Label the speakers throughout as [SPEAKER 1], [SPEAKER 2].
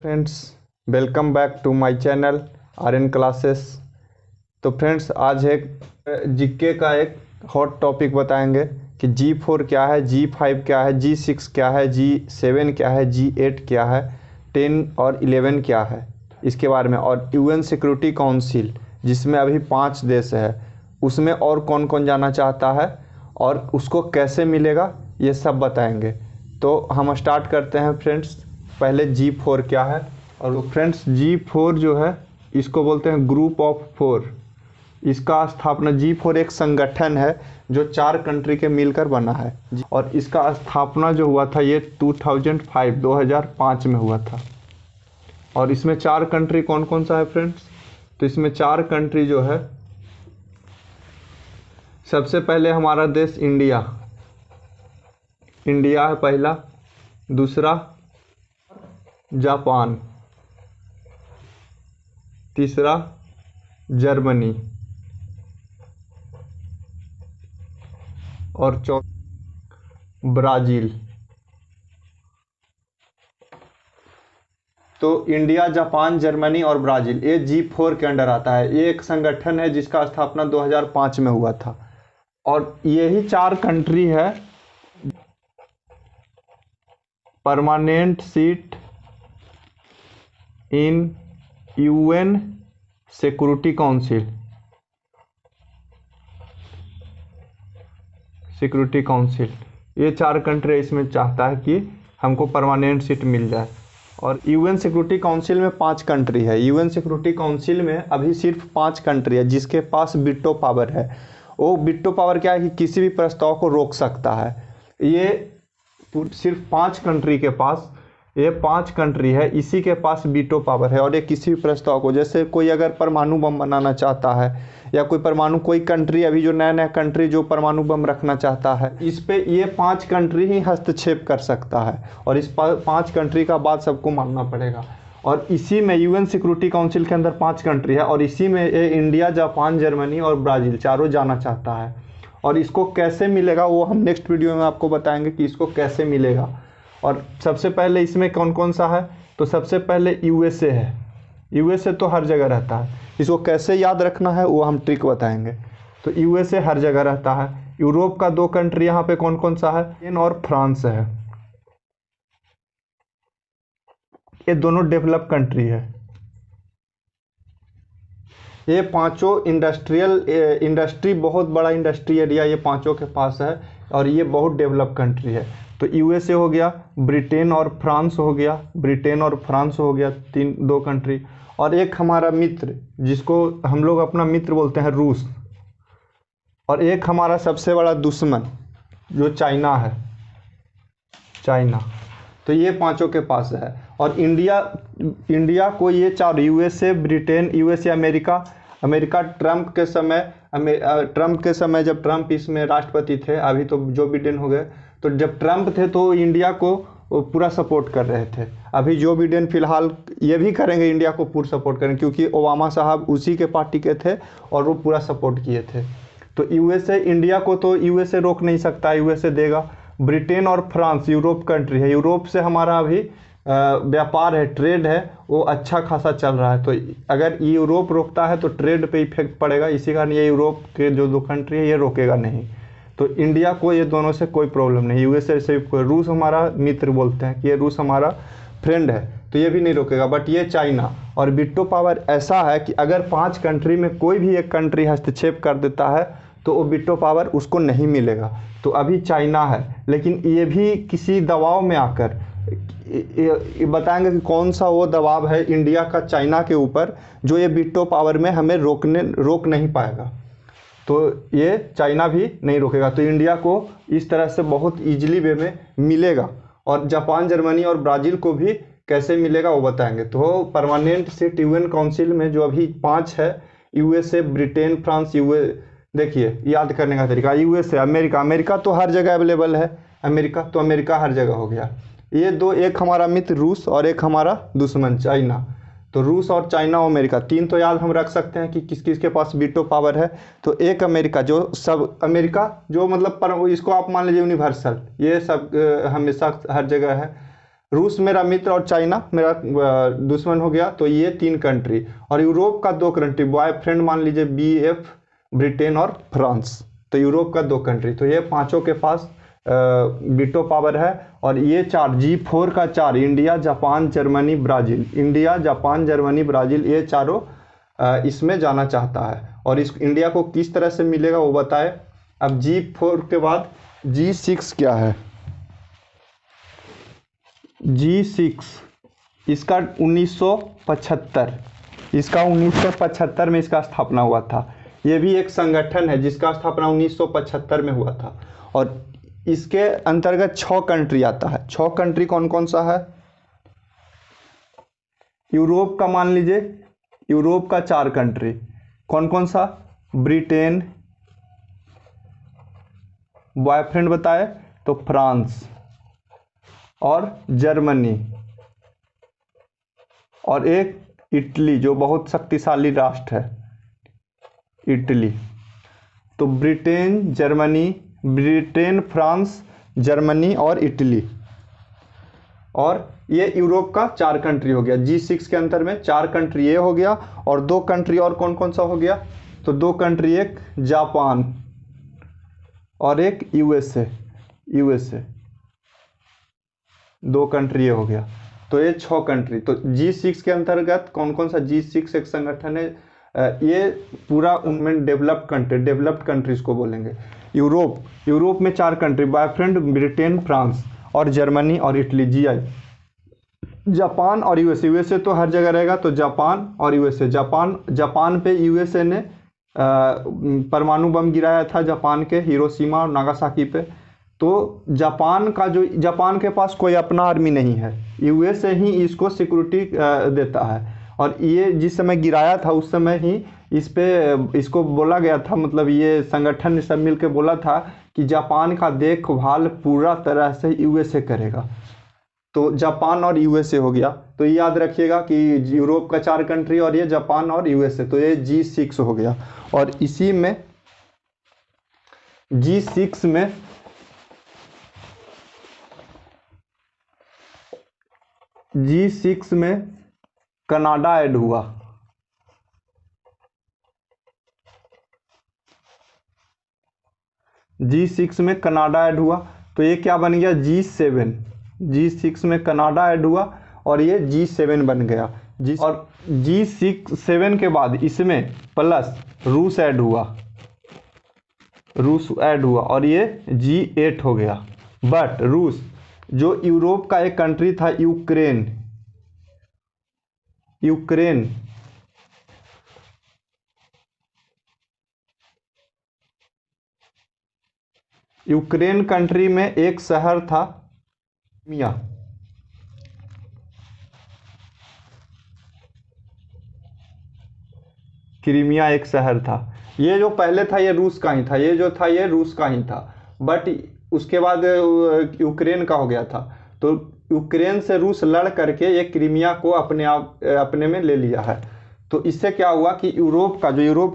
[SPEAKER 1] Friends, welcome back to my channel Aryan classes. तो friends, आज एक जीके का एक हॉट टॉपिक बताएंगे कि G4 क्या है, G5 क्या है, G6 क्या है, G7 क्या है, G8 क्या है, 10 और 11 क्या है, इसके बारे में। और UN सिक्योरिटी काउंसिल जिसमें अभी 5 देश है, उसमें और कौन कौन जाना चाहता है और उसको कैसे मिलेगा, ये सब बताएंगे। तो हम स्टार्ट करते हैं फ्रेंड्स। पहले G4 क्या है। और तो फ्रेंड्स, G4 जो है इसको बोलते हैं ग्रुप ऑफ 4। इसका स्थापना G4 एक संगठन है जो 4 कंट्री के मिलकर बना है। और इसका स्थापना जो हुआ था ये 2005 में हुआ था। और इसमें 4 कंट्री कौन कौन सा है फ्रेंड्स? तो इसमें 4 कंट्री जो है, सबसे पहले हमारा देश इंडिया है पहला, दूसरा जापान, तीसरा जर्मनी और चौथा ब्राज़ील। तो इंडिया, जापान, जर्मनी और ब्राज़ील ये G4 के अंडर आता है। ये एक संगठन है जिसका स्थापना 2005 में हुआ था। और यही 4 कंट्री है परमानेंट सीट इन UN सिक्योरिटी काउंसिल। ये 4 कंट्री इसमें चाहता है कि हमको परमानेंट सीट मिल जाए। और UN सिक्योरिटी काउंसिल में 5 कंट्री है। UN सिक्योरिटी काउंसिल में अभी सिर्फ 5 कंट्री है जिसके पास वीटो पावर है। वो वीटो पावर क्या है कि किसी भी प्रस्ताव को रोक सकता है। ये सिर्फ 5 कंट्री के पास, ये 5 कंट्री है, इसी के पास वीटो पावर है। और ये किसी भी प्रस्ताव को, जैसे कोई अगर परमाणु बम बनाना चाहता है या कोई कंट्री, अभी जो नया कंट्री जो परमाणु बम रखना चाहता है, इस पे ये 5 कंट्री ही हस्तक्षेप कर सकता है। और इस 5 कंट्री का बात सबको मानना पड़ेगा। और इसी में UN सिक्योरिटी काउंसिल के अंदर 5 कंट्री है और इसी में ये इंडिया, जापान, जर्मनी और ब्राज़ील चारों जाना चाहता है। और इसको कैसे मिलेगा वो हम नेक्स्ट वीडियो में आपको बताएंगे कि इसको कैसे मिलेगा। और सबसे पहले इसमें कौन कौन सा है? तो सबसे पहले USA है। USA तो हर जगह रहता है। इसको कैसे याद रखना है वो हम ट्रिक बताएंगे। तो USA हर जगह रहता है। यूरोप का 2 कंट्री यहाँ पे कौन कौन सा है? स्पेन और फ्रांस है। ये दोनों डेवलप कंट्री है। ये पांचों इंडस्ट्री बहुत बड़ा इंडस्ट्री एरिया ये पांचों के पास है और ये बहुत डेवलप कंट्री है। तो USA हो गया, ब्रिटेन और फ्रांस हो गया, 2 कंट्री। और एक हमारा मित्र जिसको हम लोग अपना मित्र बोलते हैं, रूस। और एक हमारा सबसे बड़ा दुश्मन जो चाइना है, तो ये पांचों के पास है। और इंडिया को ये 4, USA, Britain, USA, America Trump के समय जब ट्रम्प इसमें राष्ट्रपति थे, अभी तो जो बिडेन हो गए, तो जब ट्रम्प थे तो इंडिया को पूरा सपोर्ट कर रहे थे। अभी जो बिडेन फिलहाल ये भी करेंगे, इंडिया को पूरा सपोर्ट करेंगे, क्योंकि ओबामा साहब उसी के पार्टी के थे और वो पूरा सपोर्ट किए थे। तो USA, इंडिया को तो USA रोक नहीं सकता, USA देगा। ब्रिटेन और फ्रांस यूरोप कंट्री है, यूरोप से हमारा अभी व्यापार है, ट्रेड है, वो अच्छा खासा चल रहा है। तो अगर यूरोप रोकता है तो ट्रेड पे इफेक्ट पड़ेगा, इसी कारण ये यूरोप के जो 2 कंट्री है ये रोकेगा नहीं। तो इंडिया को ये दोनों से कोई प्रॉब्लम नहीं। USA से कोई, रूस हमारा मित्र बोलते हैं कि ये रूस हमारा फ्रेंड है, तो ये भी नहीं रोकेगा। बट ये चाइना और वीटो पावर ऐसा है कि अगर 5 कंट्री में कोई भी एक कंट्री हस्तक्षेप कर देता है तो वो वीटो पावर उसको नहीं मिलेगा। तो अभी चाइना है, लेकिन ये भी किसी दबाव में आकर ये बताएंगे कि कौन सा वो दबाव है इंडिया का चाइना के ऊपर जो ये वीटो पावर में हमें रोक नहीं पाएगा। तो ये चाइना भी नहीं रोकेगा। तो इंडिया को इस तरह से बहुत ईजिली वे में मिलेगा। और जापान, जर्मनी और ब्राज़ील को भी कैसे मिलेगा वो बताएंगे। तो परमानेंट सीट UN काउंसिल में जो अभी 5 है, USA, ब्रिटेन, फ्रांस, देखिए याद करने का तरीका, USA, अमेरिका तो हर जगह अवेलेबल है, अमेरिका हर जगह हो गया। ये 2, एक हमारा मित्र रूस और एक हमारा दुश्मन चाइना। तो रूस और चाइना और अमेरिका, 3 तो याद हम रख सकते हैं कि किस किस के पास वीटो पावर है। तो एक अमेरिका जो मतलब इसको आप मान लीजिए यूनिवर्सल, ये सब हमेशा हर जगह है। रूस मेरा मित्र और चाइना मेरा दुश्मन हो गया, तो ये 3 कंट्री। और यूरोप का 2 कंट्री, बॉयफ्रेंड मान लीजिए BF, ब्रिटेन और फ्रांस। तो यूरोप का 2 कंट्री, तो ये पांचों के पास वीटो पावर है। और ये 4 G4 का 4, India, Japan, Germany, Brazil, India, Japan, Germany, Brazil, ये चारों इसमें जाना चाहता है। और इस इंडिया को किस तरह से मिलेगा वो बताए। अब G4 के बाद G6 क्या है? G6 इसका 1975, इसका 1975 में इसका स्थापना हुआ था। ये भी एक संगठन है जिसका स्थापना 1975 में हुआ था। और इसके अंतर्गत 6 कंट्री आता है। 6 कंट्री कौन कौन सा है? यूरोप का मान लीजिए, यूरोप का 4 कंट्री, कौन कौन सा? ब्रिटेन, बॉयफ्रेंड बताए तो फ्रांस और जर्मनी, और एक इटली जो बहुत शक्तिशाली राष्ट्र है, इटली। तो Britain, Germany, Britain, France, Germany और इटली। और ये यूरोप का 4 कंट्री हो गया। G6 के अंतर में 4 कंट्री ये हो गया। और 2 कंट्री और कौन कौन सा हो गया? तो 2 कंट्री, एक जापान और एक USA, 2 कंट्री ये हो गया। तो ये 6 कंट्री। तो G6 के अंतर्गत कौन कौन सा? G6 एक संगठन है, ये पूरा उनमें डेवलप्ड कंट्रीज को बोलेंगे। यूरोप में 4 कंट्री, बॉयफ्रेंड, ब्रिटेन, फ्रांस और जर्मनी और इटली। GI, जापान और USA तो हर जगह रहेगा। तो जापान और USA, जापान पे USA ने परमाणु बम गिराया था, जापान के हिरोशिमा और नागासाकी पे। तो जापान के पास कोई अपना आर्मी नहीं है, USA ही इसको सिक्योरिटी देता है। और ये जिस समय गिराया था उस समय ही इसको बोला गया था, मतलब ये संगठन सब मिलकर बोला था कि जापान का देखभाल पूरा तरह से USA करेगा। तो जापान और USA हो गया। तो ये याद रखिएगा कि यूरोप का 4 कंट्री और ये जापान और USA, तो ये G6 हो गया। और इसी में G6 में कनाडा ऐड हुआ। G6 में कनाडा ऐड हुआ, तो ये क्या बन गया? G7। G6 में कनाडा ऐड हुआ और ये G7 बन गया। और G7 के बाद इसमें प्लस रूस ऐड हुआ और ये G8 हो गया। बट रूस, जो यूरोप का एक कंट्री था यूक्रेन कंट्री में एक शहर था क्रीमिया, एक शहर था। ये जो पहले था ये रूस का ही था, ये जो था ये रूस का ही था। बट उसके बाद यूक्रेन का हो गया था। तो यूक्रेन से रूस लड़ करके ये क्रीमिया को अपने में ले लिया है। तो इससे क्या हुआ कि यूरोप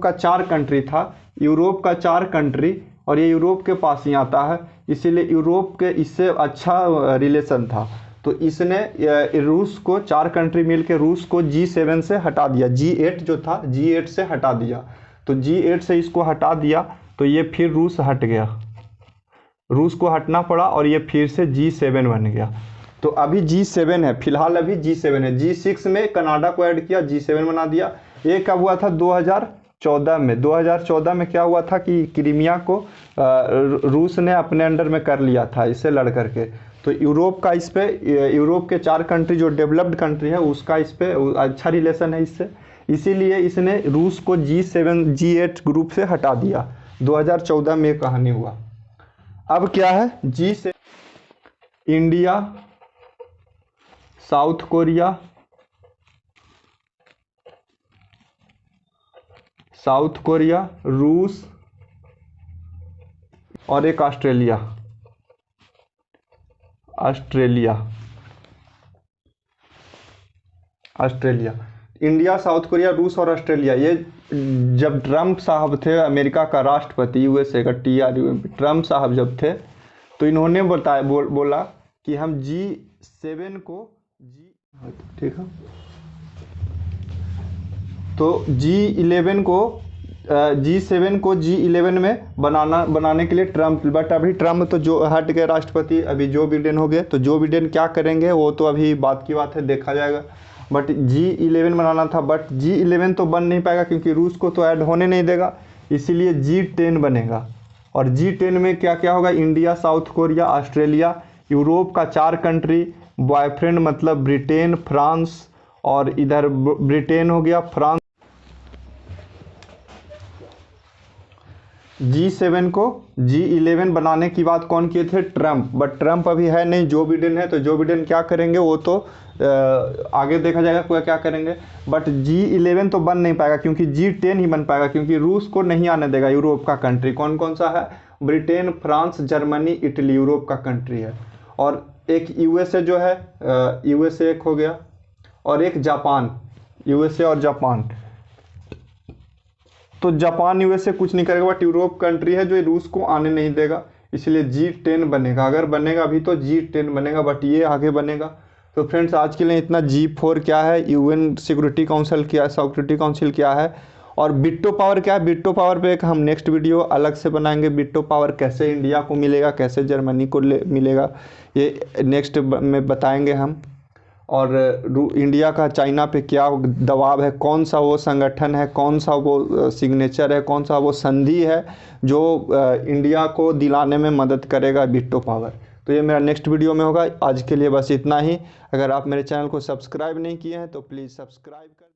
[SPEAKER 1] का 4 कंट्री था, यूरोप का 4 कंट्री, और ये यूरोप के पास ही आता है, इसीलिए यूरोप के इससे अच्छा रिलेशन था। तो इसने रूस को 4 कंट्री मिलकर रूस को G7 से हटा दिया, G8 जो था G8 से हटा दिया। तो G8 से इसको हटा दिया तो ये फिर रूस हट गया, रूस को हटना पड़ा और ये फिर से G7 बन गया। तो अभी G7 है, फिलहाल अभी G7 है। G6 में कनाडा को ऐड किया, G7 बना दिया। ये कब हुआ था? 2014 में। 2014 में क्या हुआ था कि क्रीमिया को रूस ने अपने अंडर में कर लिया था इससे लड़ करके। तो यूरोप का इस पे, यूरोप के 4 कंट्री जो डेवलप्ड कंट्री है उसका इस पे अच्छा रिलेशन है इससे, इसीलिए इसने रूस को G7 G8 ग्रुप से हटा दिया। 2014 में कहानी हुआ। अब क्या है? G7 इंडिया, साउथ कोरिया, रूस और एक ऑस्ट्रेलिया। इंडिया, साउथ कोरिया, रूस और ऑस्ट्रेलिया। ये जब ट्रम्प साहब थे, अमेरिका का राष्ट्रपति, USA का ट्रम्प साहब जब थे, तो इन्होंने बोला कि हम G7 को ठीक है, तो G11 को G7 को G11 में बनाने के लिए ट्रम्प, बट अभी ट्रम्प तो जो हट गए राष्ट्रपति, अभी जो बिडेन हो गए, तो जो बिडेन क्या करेंगे वो तो अभी बात की बात है, देखा जाएगा। बट G11 बनाना था, बट G11 तो बन नहीं पाएगा क्योंकि रूस को तो ऐड होने नहीं देगा, इसीलिए G10 बनेगा। और G10 में क्या क्या होगा, India, south Korea, Australia, Europe का 4 कंट्री, बॉयफ्रेंड मतलब ब्रिटेन, फ्रांस, और इधर ब्रिटेन हो गया, फ्रांस। G7 को G11 बनाने की बात कौन किए थे, ट्रम्प, बट ट्रम्प अभी है नहीं, जो बिडेन है। तो जो बिडेन क्या करेंगे वो तो आगे देखा जाएगा क्या करेंगे, बट G11 तो बन नहीं पाएगा क्योंकि G10 ही बन पाएगा, क्योंकि रूस को नहीं आने देगा। यूरोप का कंट्री कौन कौन सा है, Britain, France, Germany, Italy, Europe का कंट्री है। और एक USA जो है, USA एक हो गया, और एक जापान, USA और जापान। तो जापान USA कुछ नहीं करेगा, बट यूरोप कंट्री है जो रूस को आने नहीं देगा, इसलिए G10 बनेगा। अगर बनेगा अभी तो G10 बनेगा, बट ये आगे बनेगा। तो फ्रेंड्स आज के लिए इतना। G4 क्या है, UN सिक्योरिटी काउंसिल क्या है, और बिट्टो पावर क्या है। बिट्टो पावर पे एक हम नेक्स्ट वीडियो अलग से बनाएंगे। बिट्टो पावर कैसे इंडिया को मिलेगा, कैसे जर्मनी को मिलेगा, ये नेक्स्ट में बताएंगे हम। और इंडिया का चाइना पे क्या दबाव है, कौन सा वो संगठन है, कौन सा वो सिग्नेचर है, कौन सा वो संधि है जो इंडिया को दिलाने में मदद करेगा बिट्टो पावर। तो ये मेरा नेक्स्ट वीडियो में होगा। आज के लिए बस इतना ही। अगर आप मेरे चैनल को सब्सक्राइब नहीं किए हैं तो प्लीज़ सब्सक्राइब कर